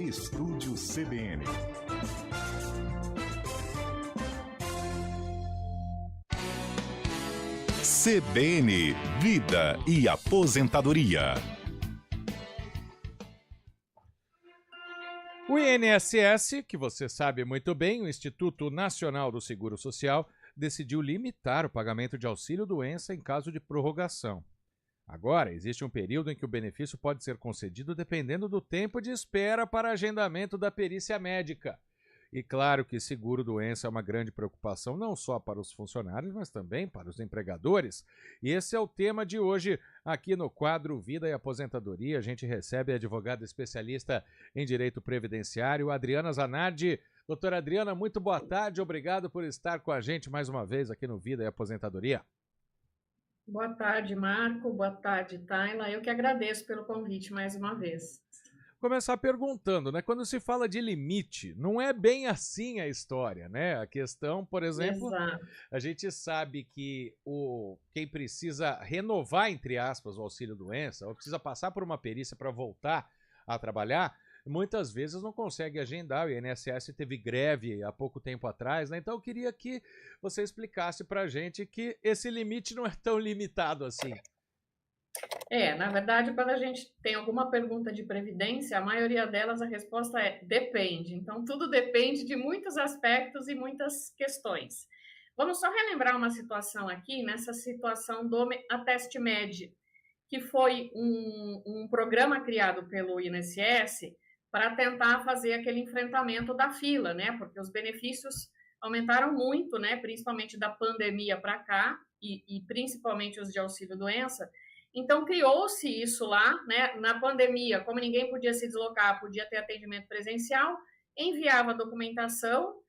Estúdio CBN. CBN Vida e Aposentadoria. O INSS, que você sabe muito bem, o Instituto Nacional do Seguro Social, decidiu limitar o pagamento de auxílio-doença em caso de prorrogação. Agora, existe um período em que o benefício pode ser concedido dependendo do tempo de espera para agendamento da perícia médica. E claro que seguro-doença é uma grande preocupação não só para os funcionários, mas também para os empregadores. E esse é o tema de hoje aqui no quadro Vida e Aposentadoria. A gente recebe a advogada especialista em direito previdenciário, Adriana Zanardi. Doutora Adriana, muito boa tarde. Obrigado por estar com a gente mais uma vez aqui no Vida e Aposentadoria. Boa tarde, Marco. Boa tarde, Tayla. Eu que agradeço pelo convite mais uma vez. Começar perguntando, né? Quando se fala de limite, não é bem assim a história, né? A questão, por exemplo, Exato. a gente sabe que quem precisa renovar, entre aspas, o auxílio-doença, ou precisa passar por uma perícia para voltar a trabalhar, muitas vezes não consegue agendar. O INSS teve greve há pouco tempo atrás, né? Então eu queria que você explicasse para a gente que esse limite não é tão limitado assim. Na verdade, quando a gente tem alguma pergunta de previdência, a maioria delas a resposta é depende. Então, tudo depende de muitos aspectos e muitas questões. Vamos só relembrar uma situação aqui, nessa situação do Ateste-Med, que foi um programa criado pelo INSS para tentar fazer aquele enfrentamento da fila, né? Porque os benefícios aumentaram muito, né? Principalmente da pandemia para cá e principalmente os de auxílio-doença. Então, criou-se isso lá, né? Na pandemia, como ninguém podia se deslocar, podia ter atendimento presencial, enviava a documentação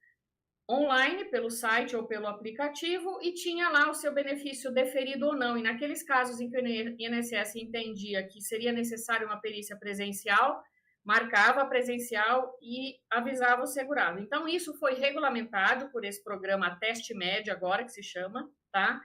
online pelo site ou pelo aplicativo e tinha lá o seu benefício deferido ou não. E naqueles casos em que o INSS entendia que seria necessário uma perícia presencial, marcava a presencial e avisava o segurado. Então, isso foi regulamentado por esse programa Ateste-Med, agora que se chama, tá?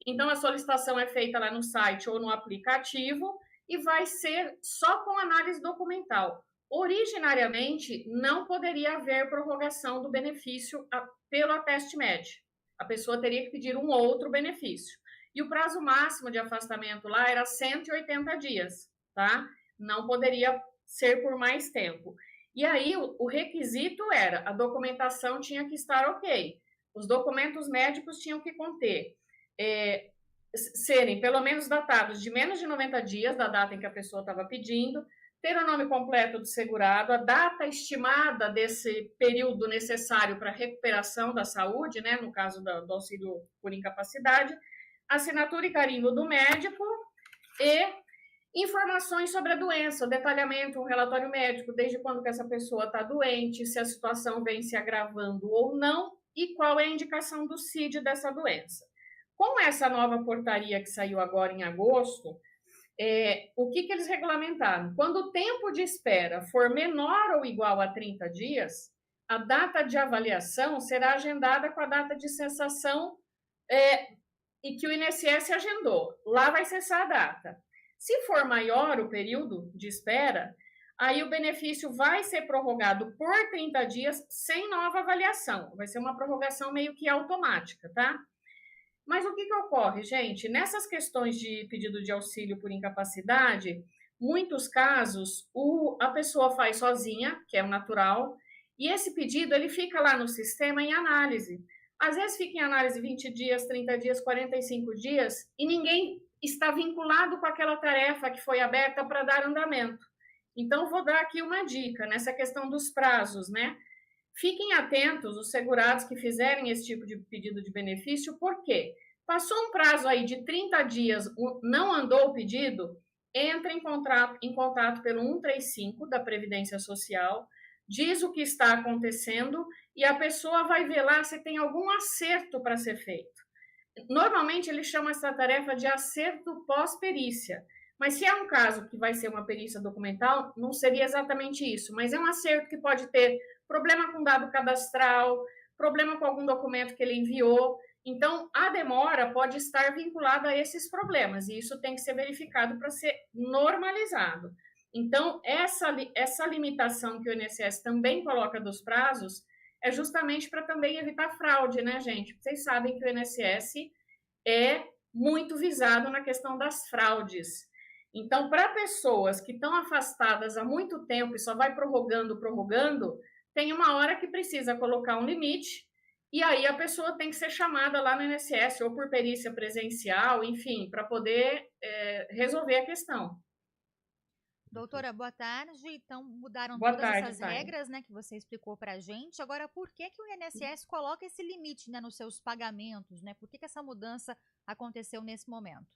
Então, a solicitação é feita lá no site ou no aplicativo e vai ser só com análise documental. Originariamente, não poderia haver prorrogação do benefício pelo Ateste-Med. A pessoa teria que pedir um outro benefício. E o prazo máximo de afastamento lá era 180 dias, tá? Não poderia ser por mais tempo. E aí, o requisito era, a documentação tinha que estar ok. Os documentos médicos tinham que conter serem pelo menos datados de menos de 90 dias da data em que a pessoa estava pedindo, ter o nome completo do segurado, a data estimada desse período necessário para recuperação da saúde, né, no caso do auxílio por incapacidade, assinatura e carimbo do médico e informações sobre a doença, o detalhamento, um relatório médico, desde quando que essa pessoa está doente, se a situação vem se agravando ou não e qual é a indicação do CID dessa doença. Com essa nova portaria que saiu agora em agosto, o que eles regulamentaram? Quando o tempo de espera for menor ou igual a 30 dias, a data de avaliação será agendada com a data de cessação e que o INSS agendou. Lá vai cessar a data. Se for maior o período de espera, aí o benefício vai ser prorrogado por 30 dias sem nova avaliação. Vai ser uma prorrogação meio que automática, tá? Mas o que ocorre, gente? Nessas questões de pedido de auxílio por incapacidade, muitos casos a pessoa faz sozinha, que é o natural, e esse pedido ele fica lá no sistema em análise. Às vezes fica em análise 20 dias, 30 dias, 45 dias, e ninguém está vinculado com aquela tarefa que foi aberta para dar andamento. Então, vou dar aqui uma dica nessa questão dos prazos, né? Fiquem atentos, os segurados que fizerem esse tipo de pedido de benefício, por quê? Passou um prazo aí de 30 dias, não andou o pedido, entra em contato pelo 135 da Previdência Social, diz o que está acontecendo e a pessoa vai ver lá se tem algum acerto para ser feito. Normalmente, eles chamam essa tarefa de acerto pós-perícia. Mas se é um caso que vai ser uma perícia documental, não seria exatamente isso. Mas é um acerto que pode ter problema com dado cadastral, problema com algum documento que ele enviou. Então, a demora pode estar vinculada a esses problemas. E isso tem que ser verificado para ser normalizado. Então, essa limitação que o INSS também coloca dos prazos é justamente para também evitar fraude, né, gente? Vocês sabem que o INSS é muito visado na questão das fraudes. Então, para pessoas que estão afastadas há muito tempo e só vai prorrogando, tem uma hora que precisa colocar um limite, e aí a pessoa tem que ser chamada lá no INSS, ou por perícia presencial, enfim, para poder resolver a questão. Doutora, boa tarde. Então, mudaram Boa todas tarde, essas Thay. regras, né, que você explicou para a gente. Agora, por que que o INSS coloca esse limite, né, nos seus pagamentos, né? Por que que essa mudança aconteceu nesse momento?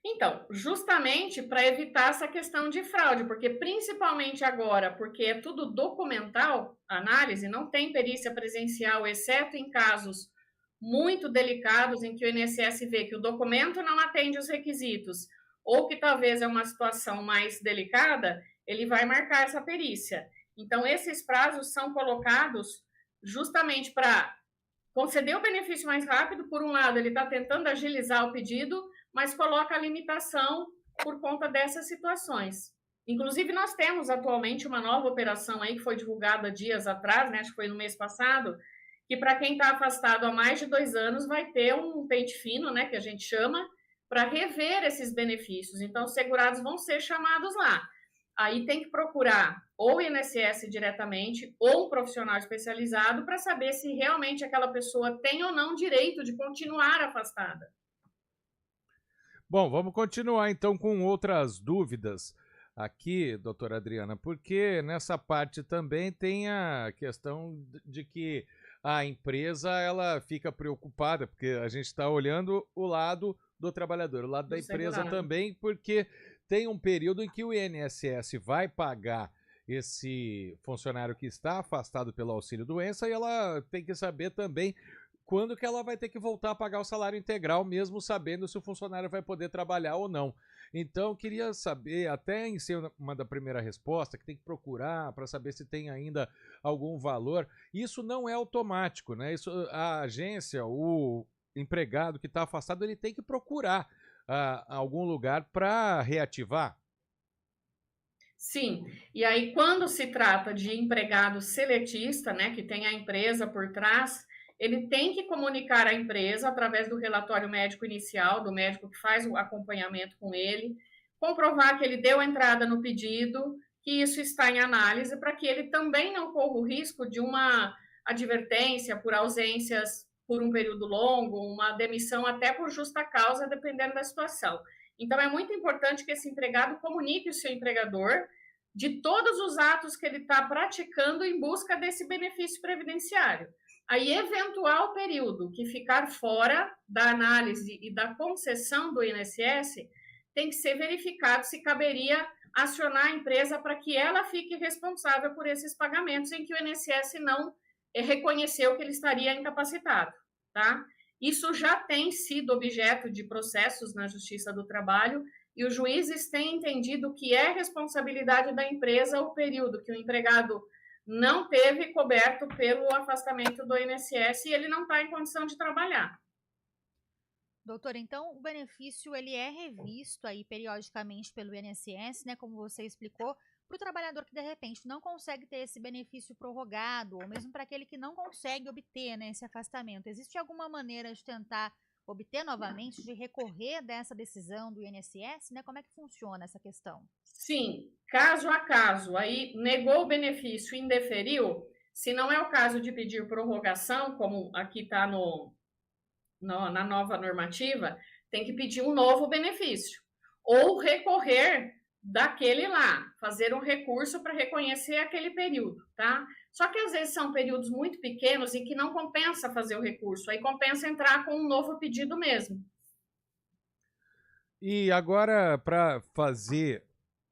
Então, justamente para evitar essa questão de fraude, porque principalmente agora, porque é tudo documental, análise, não tem perícia presencial, exceto em casos muito delicados em que o INSS vê que o documento não atende os requisitos, ou que talvez é uma situação mais delicada, ele vai marcar essa perícia. Então, esses prazos são colocados justamente para conceder o benefício mais rápido. Por um lado, ele está tentando agilizar o pedido, mas coloca a limitação por conta dessas situações. Inclusive, nós temos atualmente uma nova operação aí que foi divulgada dias atrás, né, acho que foi no mês passado, que para quem está afastado há mais de 2 anos vai ter um pente fino, né, que a gente chama, para rever esses benefícios. Então, os segurados vão ser chamados lá. Aí tem que procurar ou o INSS diretamente ou um profissional especializado para saber se realmente aquela pessoa tem ou não direito de continuar afastada. Bom, vamos continuar então com outras dúvidas aqui, doutora Adriana, porque nessa parte também tem a questão de que a empresa ela fica preocupada, porque a gente está olhando o lado do trabalhador, o lado da empresa Segurado. também, porque tem um período em que o INSS vai pagar esse funcionário que está afastado pelo auxílio-doença e ela tem que saber também quando que ela vai ter que voltar a pagar o salário integral, mesmo sabendo se o funcionário vai poder trabalhar ou não. Então, queria saber, até em ser uma da primeira resposta, que tem que procurar para saber se tem ainda algum valor. Isso não é automático, né? Isso, a agência, o empregado que está afastado, ele tem que procurar algum lugar para reativar. Sim, e aí quando se trata de empregado seletista, né, que tem a empresa por trás, ele tem que comunicar à empresa através do relatório médico inicial, do médico que faz o acompanhamento com ele, comprovar que ele deu entrada no pedido, que isso está em análise, para que ele também não corra o risco de uma advertência por ausências por um período longo, uma demissão até por justa causa, dependendo da situação. Então, é muito importante que esse empregado comunique o seu empregador de todos os atos que ele está praticando em busca desse benefício previdenciário. Aí, eventual período que ficar fora da análise e da concessão do INSS, tem que ser verificado se caberia acionar a empresa para que ela fique responsável por esses pagamentos em que o INSS não reconheceu que ele estaria incapacitado, tá? Isso já tem sido objeto de processos na Justiça do Trabalho e os juízes têm entendido que é responsabilidade da empresa o período que o empregado não teve coberto pelo afastamento do INSS e ele não está em condição de trabalhar. Doutora, então o benefício ele é revisto aí periodicamente pelo INSS, né, como você explicou, para o trabalhador que de repente não consegue ter esse benefício prorrogado, ou mesmo para aquele que não consegue obter, né, esse afastamento. Existe alguma maneira de tentar obter novamente, de recorrer dessa decisão do INSS, né? Como é que funciona essa questão? Sim, caso a caso, aí negou o benefício e indeferiu, se não é o caso de pedir prorrogação, como aqui está na nova normativa, tem que pedir um novo benefício, ou recorrer daquele lá, fazer um recurso para reconhecer aquele período, tá? Só que às vezes são períodos muito pequenos e que não compensa fazer o recurso, aí compensa entrar com um novo pedido mesmo. E agora, para fazer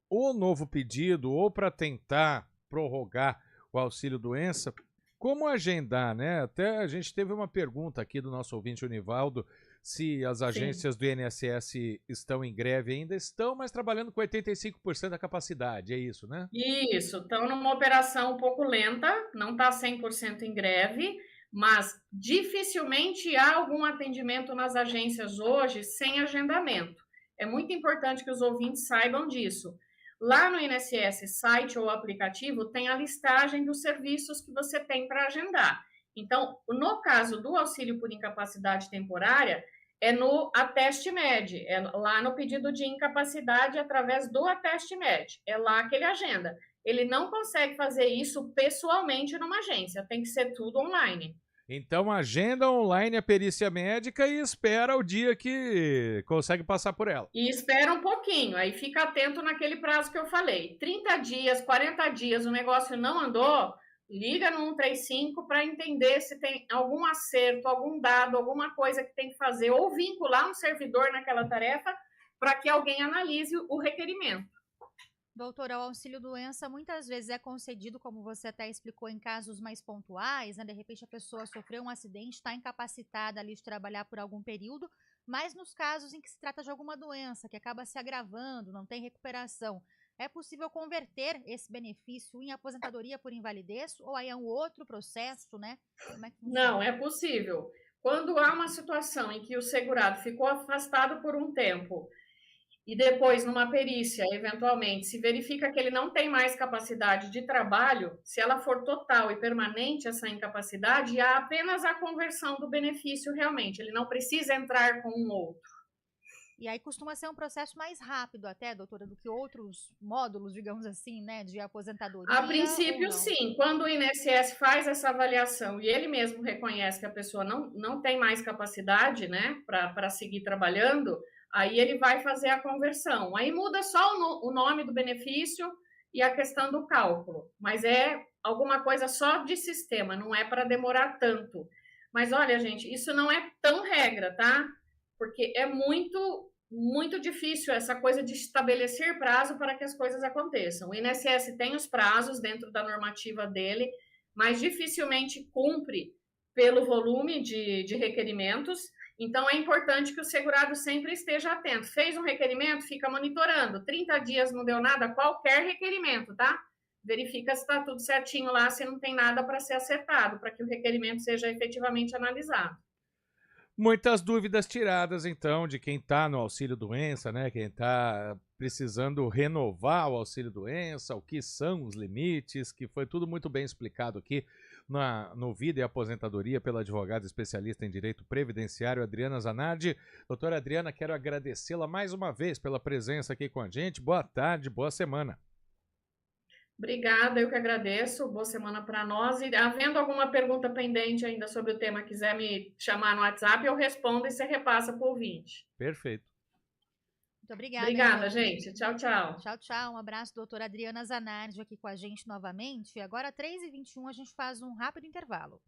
o novo pedido ou para tentar prorrogar o auxílio-doença, como agendar, né? Até a gente teve uma pergunta aqui do nosso ouvinte Univaldo, se as agências do INSS estão em greve ainda. Estão, mas trabalhando com 85% da capacidade, é isso, né? Isso, estão numa operação um pouco lenta, não está 100% em greve, mas dificilmente há algum atendimento nas agências hoje sem agendamento. É muito importante que os ouvintes saibam disso. Lá no INSS, site ou aplicativo, tem a listagem dos serviços que você tem para agendar. Então, no caso do auxílio por incapacidade temporária, é no Ateste Med, é lá no pedido de incapacidade através do Ateste Med. É lá que ele agenda. Ele não consegue fazer isso pessoalmente numa agência, tem que ser tudo online. Então agenda online a perícia médica e espera o dia que consegue passar por ela. E espera um pouquinho, aí fica atento naquele prazo que eu falei. 30 dias, 40 dias, o negócio não andou, liga no 135 para entender se tem algum acerto, algum dado, alguma coisa que tem que fazer, ou vincular um servidor naquela tarefa para que alguém analise o requerimento. Doutora, o auxílio-doença muitas vezes é concedido, como você até explicou, em casos mais pontuais, né? De repente a pessoa sofreu um acidente, está incapacitada ali de trabalhar por algum período, mas nos casos em que se trata de alguma doença que acaba se agravando, não tem recuperação, é possível converter esse benefício em aposentadoria por invalidez ou aí é um outro processo, né? Como é que funciona? Não, é possível. Quando há uma situação em que o segurado ficou afastado por um tempo e depois, numa perícia, eventualmente, se verifica que ele não tem mais capacidade de trabalho, se ela for total e permanente essa incapacidade, há apenas a conversão do benefício realmente, ele não precisa entrar com um outro. E aí costuma ser um processo mais rápido até, doutora, do que outros módulos, digamos assim, né, de aposentadoria? A princípio, sim. Quando o INSS faz essa avaliação e ele mesmo reconhece que a pessoa não tem mais capacidade, né, para seguir trabalhando, aí ele vai fazer a conversão. Aí muda só o nome do benefício e a questão do cálculo. Mas é alguma coisa só de sistema, não é para demorar tanto. Mas olha, gente, isso não é tão regra, tá? Porque é muito difícil essa coisa de estabelecer prazo para que as coisas aconteçam. O INSS tem os prazos dentro da normativa dele, mas dificilmente cumpre pelo volume de requerimentos. Então, é importante que o segurado sempre esteja atento. Fez um requerimento, fica monitorando. 30 dias não deu nada, qualquer requerimento, tá? Verifica se está tudo certinho lá, se não tem nada para ser acertado, para que o requerimento seja efetivamente analisado. Muitas dúvidas tiradas, então, de quem está no auxílio-doença, né? Quem está precisando renovar o auxílio-doença, o que são os limites, que foi tudo muito bem explicado aqui no Vida e Aposentadoria pela advogada especialista em Direito Previdenciário, Adriana Zanardi. Doutora Adriana, quero agradecê-la mais uma vez pela presença aqui com a gente. Boa tarde, boa semana. Obrigada, eu que agradeço. Boa semana para nós. E havendo alguma pergunta pendente ainda sobre o tema, quiser me chamar no WhatsApp, eu respondo e você repassa para o ouvinte. Perfeito. Muito obrigada. Obrigada, gente. Tchau, tchau. Tchau, tchau. Um abraço, doutora Adriana Zanardi, aqui com a gente novamente. Agora, 3h21, a gente faz um rápido intervalo.